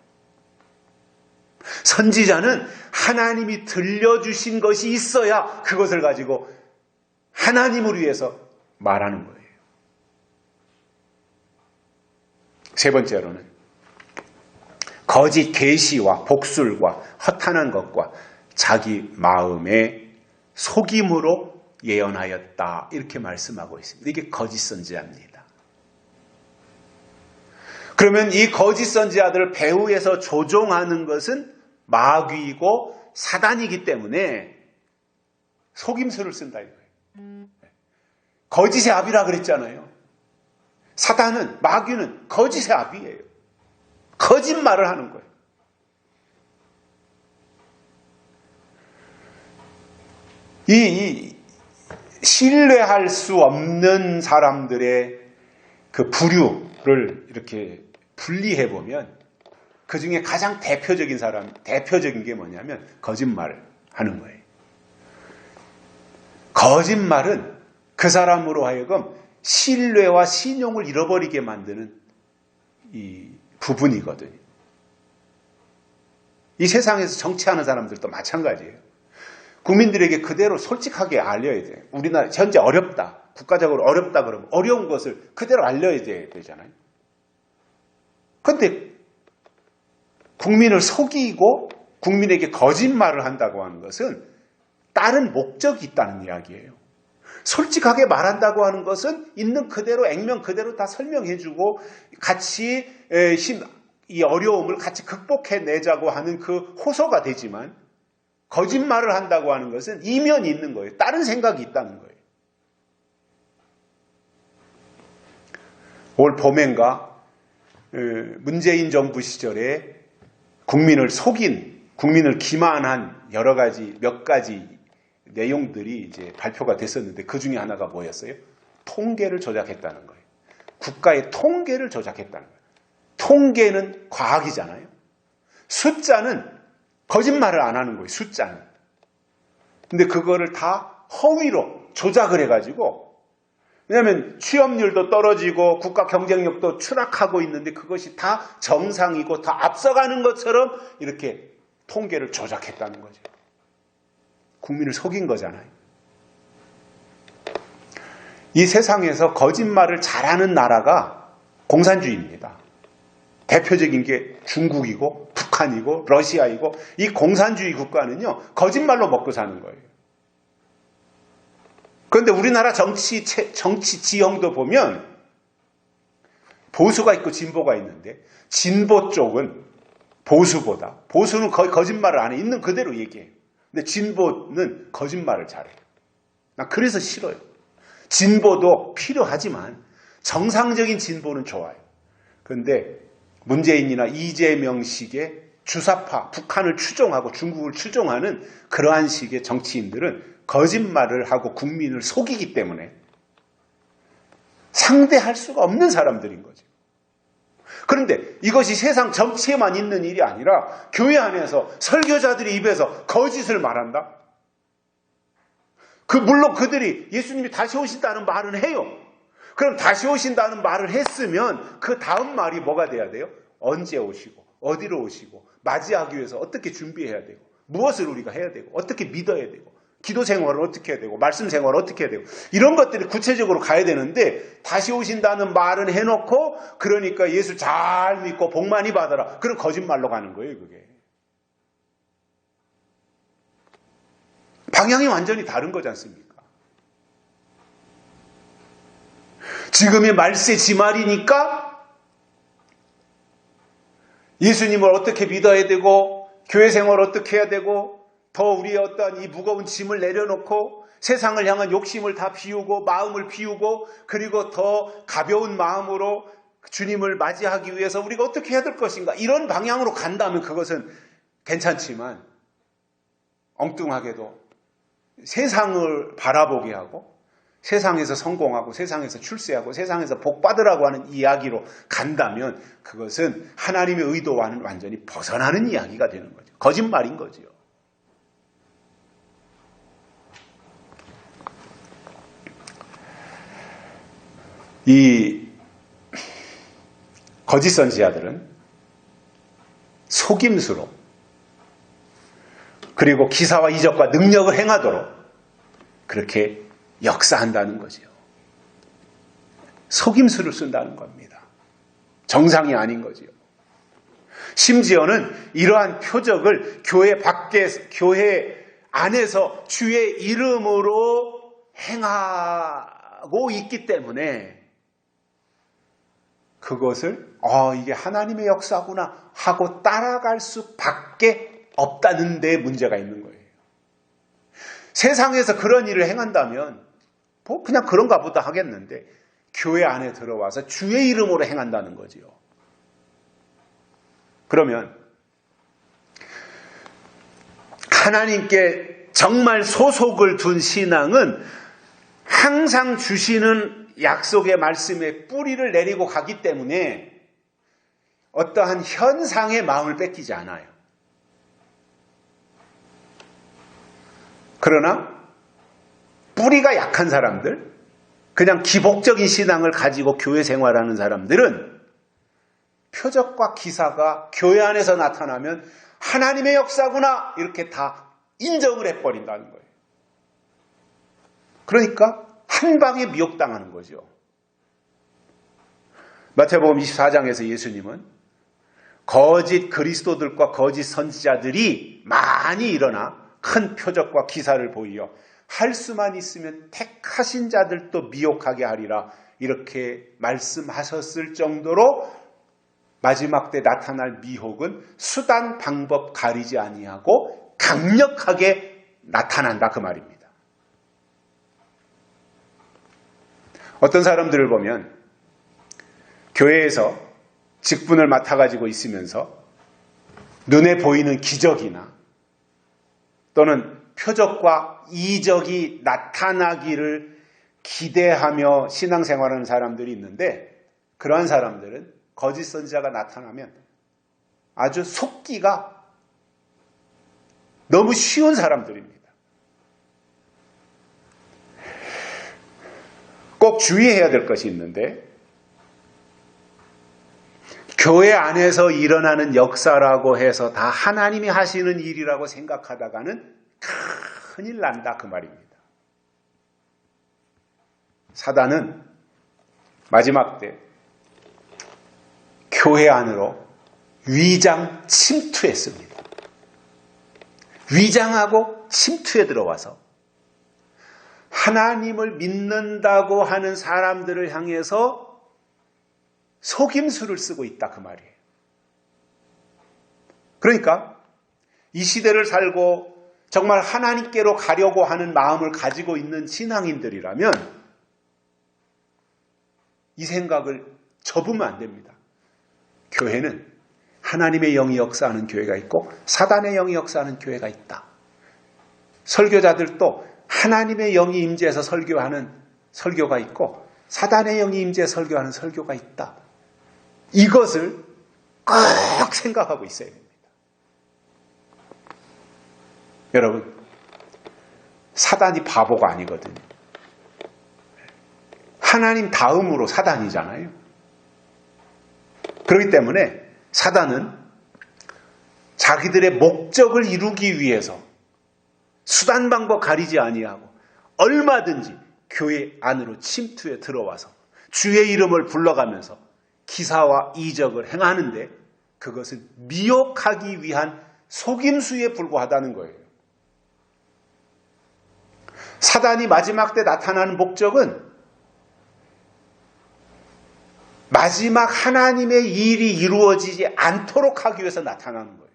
선지자는 하나님이 들려주신 것이 있어야 그것을 가지고 하나님을 위해서 말하는 거예요. 세 번째로는 거짓 계시와 복술과 허탄한 것과 자기 마음의 속임으로 예언하였다. 이렇게 말씀하고 있습니다. 이게 거짓 선지자입니다. 그러면 이 거짓 선지자들을 배후에서 조종하는 것은 마귀이고 사단이기 때문에 속임수를 쓴다 이거예요. 거짓의 아비라 그랬잖아요. 사단은, 마귀는 거짓의 아비예요. 거짓말을 하는 거예요. 이 신뢰할 수 없는 사람들의 그 부류를 이렇게 분리해 보면 그 중에 가장 대표적인 게 뭐냐면 거짓말을 하는 거예요. 거짓말은 그 사람으로 하여금 신뢰와 신용을 잃어버리게 만드는 이 부분이거든요. 이 세상에서 정치하는 사람들도 마찬가지예요. 국민들에게 그대로 솔직하게 알려야 돼요. 우리나라 현재 어렵다. 국가적으로 어렵다 그러면 어려운 것을 그대로 알려야 되잖아요. 그런데 국민을 속이고 국민에게 거짓말을 한다고 하는 것은 다른 목적이 있다는 이야기예요. 솔직하게 말한다고 하는 것은 있는 그대로 액면 그대로 다 설명해주고 같이 이 어려움을 같이 극복해내자고 하는 그 호소가 되지만 거짓말을 한다고 하는 것은 이면이 있는 거예요. 다른 생각이 있다는 거예요. 올 봄엔가 문재인 정부 시절에 국민을 속인, 국민을 기만한 몇 가지 내용들이 이제 발표가 됐었는데 그 중에 하나가 뭐였어요? 통계를 조작했다는 거예요. 국가의 통계를 조작했다는 거예요. 통계는 과학이잖아요. 숫자는 거짓말을 안 하는 거예요. 숫자는. 근데 그거를 다 허위로 조작을 해가지고, 왜냐하면 취업률도 떨어지고 국가 경쟁력도 추락하고 있는데 그것이 다 정상이고 다 앞서가는 것처럼 이렇게 통계를 조작했다는 거죠. 국민을 속인 거잖아요. 이 세상에서 거짓말을 잘하는 나라가 공산주의입니다. 대표적인 게 중국이고 북한이고 러시아이고 이 공산주의 국가는요 거짓말로 먹고 사는 거예요. 그런데 우리나라 정치 지형도 보면 보수가 있고 진보가 있는데 진보 쪽은 보수는 거의 거짓말을 안 해. 있는 그대로 얘기해요. 근데 진보는 거짓말을 잘해요. 나 그래서 싫어요. 진보도 필요하지만 정상적인 진보는 좋아요. 그런데 문재인이나 이재명식의 주사파, 북한을 추종하고 중국을 추종하는 그러한 식의 정치인들은 거짓말을 하고 국민을 속이기 때문에 상대할 수가 없는 사람들인 거죠. 그런데 이것이 세상 전체에만 있는 일이 아니라 교회 안에서 설교자들의 입에서 거짓을 말한다? 물론 그들이 예수님이 다시 오신다는 말은 해요. 그럼 다시 오신다는 말을 했으면 그 다음 말이 뭐가 돼야 돼요? 언제 오시고 어디로 오시고 맞이하기 위해서 어떻게 준비해야 되고 무엇을 우리가 해야 되고 어떻게 믿어야 되고 기도 생활을 어떻게 해야 되고 말씀 생활을 어떻게 해야 되고 이런 것들이 구체적으로 가야 되는데 다시 오신다는 말은 해놓고 그러니까 예수 잘 믿고 복 많이 받아라. 그런 거짓말로 가는 거예요. 그게. 방향이 완전히 다른 거지 않습니까? 지금이 말세 지말이니까 예수님을 어떻게 믿어야 되고 교회 생활을 어떻게 해야 되고 더 우리의 어떤 이 무거운 짐을 내려놓고 세상을 향한 욕심을 다 비우고 마음을 비우고 그리고 더 가벼운 마음으로 주님을 맞이하기 위해서 우리가 어떻게 해야 될 것인가, 이런 방향으로 간다면 그것은 괜찮지만 엉뚱하게도 세상을 바라보게 하고 세상에서 성공하고 세상에서 출세하고 세상에서 복 받으라고 하는 이야기로 간다면 그것은 하나님의 의도와는 완전히 벗어나는 이야기가 되는 거죠. 거짓말인 거죠. 이 거짓 선지자들은 속임수로 그리고 기사와 이적과 능력을 행하도록 그렇게 역사한다는 거죠. 속임수를 쓴다는 겁니다. 정상이 아닌 거죠. 심지어는 이러한 표적을 교회 밖에, 교회 안에서 주의 이름으로 행하고 있기 때문에 그것을 이게 하나님의 역사구나 하고 따라갈 수밖에 없다는 데 문제가 있는 거예요. 세상에서 그런 일을 행한다면 그냥 그런가 보다 하겠는데 교회 안에 들어와서 주의 이름으로 행한다는 거지요. 그러면 하나님께 정말 소속을 둔 신앙은 항상 주시는 약속의 말씀에 뿌리를 내리고 가기 때문에 어떠한 현상의 마음을 뺏기지 않아요. 그러나 뿌리가 약한 사람들, 그냥 기복적인 신앙을 가지고 교회 생활하는 사람들은 표적과 기사가 교회 안에서 나타나면 하나님의 역사구나 이렇게 다 인정을 해버린다는 거예요. 그러니까 한 방에 미혹당하는 거죠. 마태복음 24장에서 예수님은 거짓 그리스도들과 거짓 선지자들이 많이 일어나 큰 표적과 기사를 보이어 할 수만 있으면 택하신 자들도 미혹하게 하리라 이렇게 말씀하셨을 정도로 마지막 때 나타날 미혹은 수단 방법 가리지 아니하고 강력하게 나타난다 그 말입니다. 어떤 사람들을 보면 교회에서 직분을 맡아가지고 있으면서 눈에 보이는 기적이나 또는 표적과 이적이 나타나기를 기대하며 신앙생활하는 사람들이 있는데 그러한 사람들은 거짓 선지자가 나타나면 아주 속기가 너무 쉬운 사람들입니다. 꼭 주의해야 될 것이 있는데 교회 안에서 일어나는 역사라고 해서 다 하나님이 하시는 일이라고 생각하다가는 큰일 난다 그 말입니다. 사단은 마지막 때 교회 안으로 위장 침투했습니다. 위장하고 침투에 들어와서 하나님을 믿는다고 하는 사람들을 향해서 속임수를 쓰고 있다 그 말이에요. 그러니까 이 시대를 살고 정말 하나님께로 가려고 하는 마음을 가지고 있는 신앙인들이라면 이 생각을 접으면 안 됩니다. 교회는 하나님의 영이 역사하는 교회가 있고 사단의 영이 역사하는 교회가 있다. 설교자들도 하나님의 영이 임재해서 설교하는 설교가 있고 사단의 영이 임재해서 설교하는 설교가 있다. 이것을 꼭 생각하고 있어야 됩니다. 여러분, 사단이 바보가 아니거든요. 하나님 다음으로 사단이잖아요. 그렇기 때문에 사단은 자기들의 목적을 이루기 위해서 수단 방법 가리지 아니하고 얼마든지 교회 안으로 침투해 들어와서 주의 이름을 불러가면서 기사와 이적을 행하는데 그것은 미혹하기 위한 속임수에 불과하다는 거예요. 사단이 마지막 때 나타나는 목적은 마지막 하나님의 일이 이루어지지 않도록 하기 위해서 나타나는 거예요.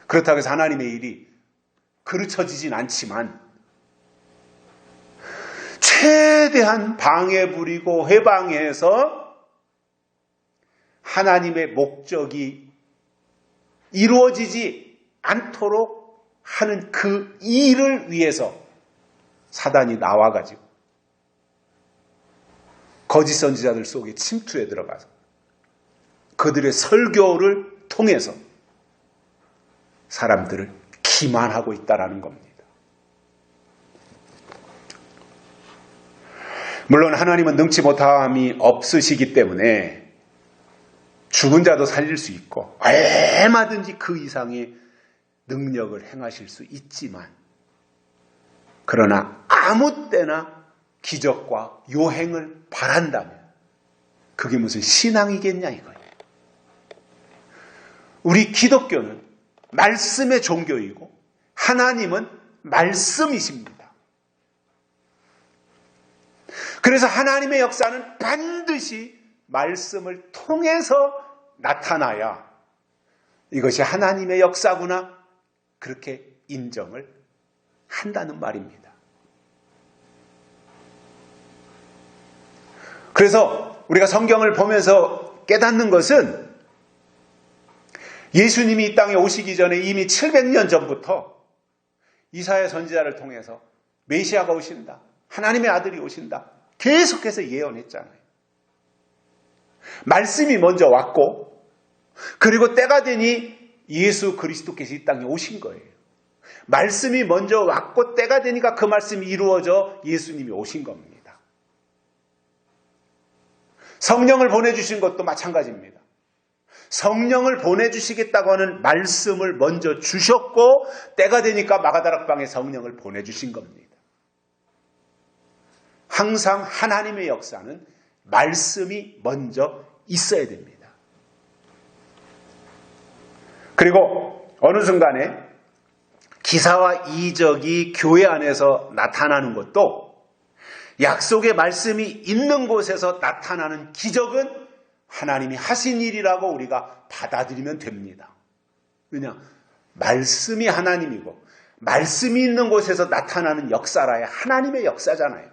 그렇다고 해서 하나님의 일이 그르쳐지진 않지만 최대한 방해 부리고 회방해서 하나님의 목적이 이루어지지 않도록 하는 그 일을 위해서 사단이 나와가지고 거짓 선지자들 속에 침투해 들어가서 그들의 설교를 통해서 사람들을 기만하고 있다는 겁니다. 물론 하나님은 능치 못함이 없으시기 때문에 죽은 자도 살릴 수 있고 얼마든지 그 이상의 능력을 행하실 수 있지만 그러나 아무 때나 기적과 요행을 바란다면 그게 무슨 신앙이겠냐 이거예요. 우리 기독교는 말씀의 종교이고 하나님은 말씀이십니다. 그래서 하나님의 역사는 반드시 말씀을 통해서 나타나야 이것이 하나님의 역사구나 그렇게 인정을 한다는 말입니다. 그래서 우리가 성경을 보면서 깨닫는 것은 예수님이 이 땅에 오시기 전에 이미 700년 전부터 이사야 선지자를 통해서 메시아가 오신다. 하나님의 아들이 오신다. 계속해서 예언했잖아요. 말씀이 먼저 왔고 그리고 때가 되니 예수 그리스도께서 이 땅에 오신 거예요. 말씀이 먼저 왔고 때가 되니까 그 말씀이 이루어져 예수님이 오신 겁니다. 성령을 보내주신 것도 마찬가지입니다. 성령을 보내주시겠다고 하는 말씀을 먼저 주셨고 때가 되니까 마가다락방에 성령을 보내주신 겁니다. 항상 하나님의 역사는 말씀이 먼저 있어야 됩니다. 그리고 어느 순간에 기사와 이적이 교회 안에서 나타나는 것도 약속의 말씀이 있는 곳에서 나타나는 기적은 하나님이 하신 일이라고 우리가 받아들이면 됩니다. 왜냐? 말씀이 하나님이고 말씀이 있는 곳에서 나타나는 역사라야 하나님의 역사잖아요.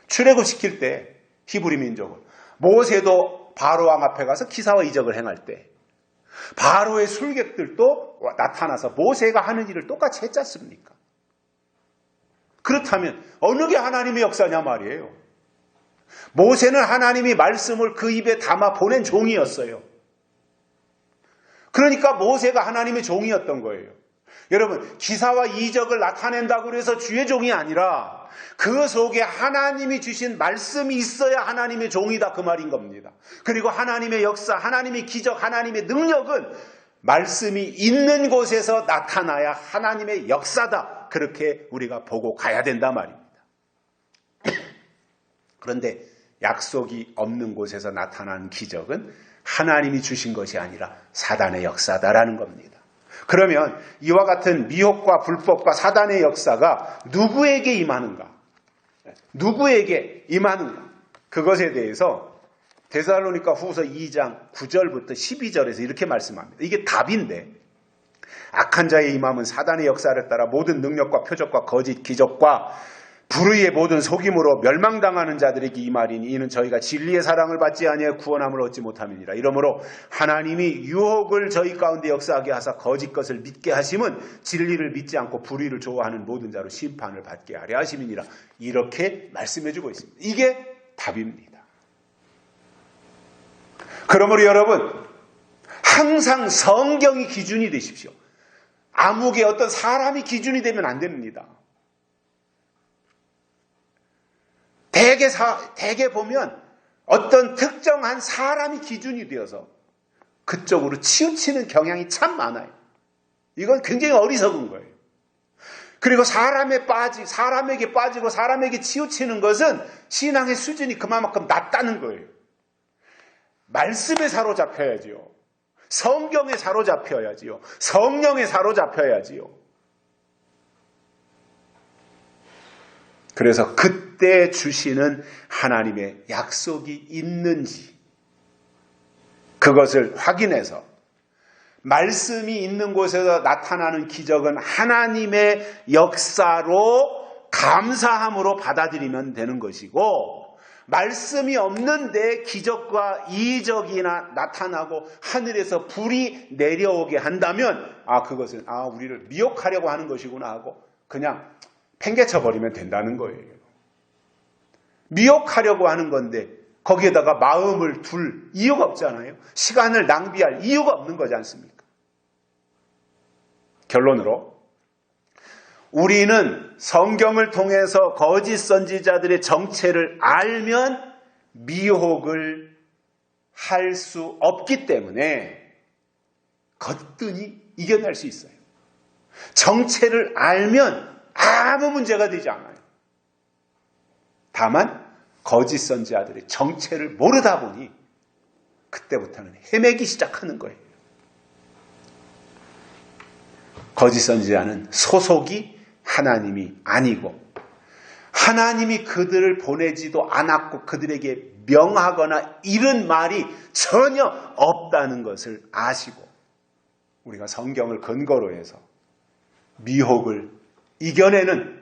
출애굽시킬 때 히브리 민족은 모세도 바로왕 앞에 가서 기사와 이적을 행할 때 바로의 술객들도 나타나서 모세가 하는 일을 똑같이 했지 않습니까? 그렇다면 어느 게 하나님의 역사냐 말이에요. 모세는 하나님이 말씀을 그 입에 담아 보낸 종이었어요. 그러니까 모세가 하나님의 종이었던 거예요. 여러분, 기사와 이적을 나타낸다고 해서 주의 종이 아니라 그 속에 하나님이 주신 말씀이 있어야 하나님의 종이다 그 말인 겁니다. 그리고 하나님의 역사, 하나님의 기적, 하나님의 능력은 말씀이 있는 곳에서 나타나야 하나님의 역사다. 그렇게 우리가 보고 가야 된단 말입니다. 그런데 약속이 없는 곳에서 나타나는 기적은 하나님이 주신 것이 아니라 사단의 역사다라는 겁니다. 그러면 이와 같은 미혹과 불법과 사단의 역사가 누구에게 임하는가? 누구에게 임하는가? 그것에 대해서 데살로니가 후서 2장 9절부터 12절에서 이렇게 말씀합니다. 이게 답인데 악한 자의 임함은 사단의 역사를 따라 모든 능력과 표적과 거짓 기적과 불의의 모든 속임으로 멸망당하는 자들에게 임하리니 이는 저희가 진리의 사랑을 받지 아니하여 구원함을 얻지 못함이니라. 이러므로 하나님이 유혹을 저희 가운데 역사하게 하사 거짓 것을 믿게 하심은 진리를 믿지 않고 불의를 좋아하는 모든 자로 심판을 받게 하려 하심이니라. 이렇게 말씀해주고 있습니다. 이게 답입니다. 그러므로 여러분 항상 성경이 기준이 되십시오. 암흑의 어떤 사람이 기준이 되면 안 됩니다. 대개 보면 어떤 특정한 사람이 기준이 되어서 그쪽으로 치우치는 경향이 참 많아요. 이건 굉장히 어리석은 거예요. 그리고 사람에게 빠지고 사람에게 치우치는 것은 신앙의 수준이 그만큼 낮다는 거예요. 말씀에 사로잡혀야지요. 성경에 사로잡혀야지요. 성령에 사로잡혀야지요. 그래서 그때 주시는 하나님의 약속이 있는지 그것을 확인해서 말씀이 있는 곳에서 나타나는 기적은 하나님의 역사로 감사함으로 받아들이면 되는 것이고, 말씀이 없는데 기적과 이적이나 나타나고 하늘에서 불이 내려오게 한다면 그것은 우리를 미혹하려고 하는 것이구나 하고 그냥 팽개쳐버리면 된다는 거예요. 미혹하려고 하는 건데 거기에다가 마음을 둘 이유가 없잖아요. 시간을 낭비할 이유가 없는 거지 않습니까? 결론으로 우리는 성경을 통해서 거짓 선지자들의 정체를 알면 미혹을 할 수 없기 때문에 거뜬히 이겨낼 수 있어요. 정체를 알면 아무 문제가 되지 않아요. 다만 거짓 선지자들의 정체를 모르다 보니 그때부터는 헤매기 시작하는 거예요. 거짓 선지자는 소속이 하나님이 아니고 하나님이 그들을 보내지도 않았고 그들에게 명하거나 이런 말이 전혀 없다는 것을 아시고 우리가 성경을 근거로 해서 미혹을 이겨내는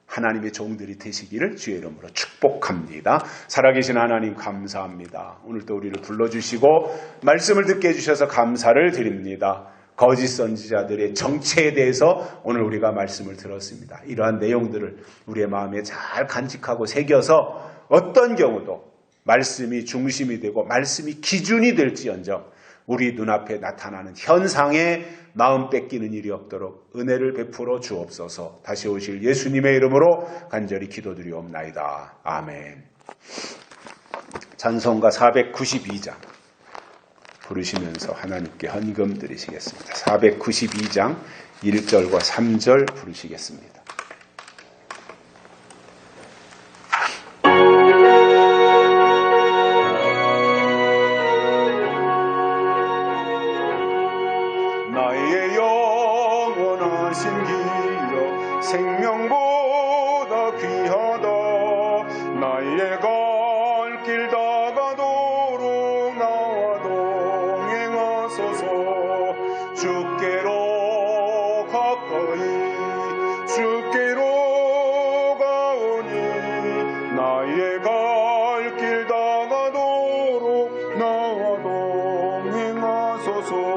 하나님의 종들이 되시기를 주의 이름으로 축복합니다. 살아계신 하나님 감사합니다. 오늘도 우리를 불러주시고 말씀을 듣게 해주셔서 감사를 드립니다. 거짓 선지자들의 정체에 대해서 오늘 우리가 말씀을 들었습니다. 이러한 내용들을 우리의 마음에 잘 간직하고 새겨서 어떤 경우도 말씀이 중심이 되고 말씀이 기준이 될지언정 우리 눈앞에 나타나는 현상에 마음 뺏기는 일이 없도록 은혜를 베풀어 주옵소서. 다시 오실 예수님의 이름으로 간절히 기도드리옵나이다. 아멘. 찬송가 492장 부르시면서 하나님께 헌금 드리시겠습니다. 492장 1절과 3절 부르시겠습니다.
나의 영원하신 길로 생명보다 귀하다. 나의 갈 길 다가도록 나와 동행하소서. 주께로 가까이 주께로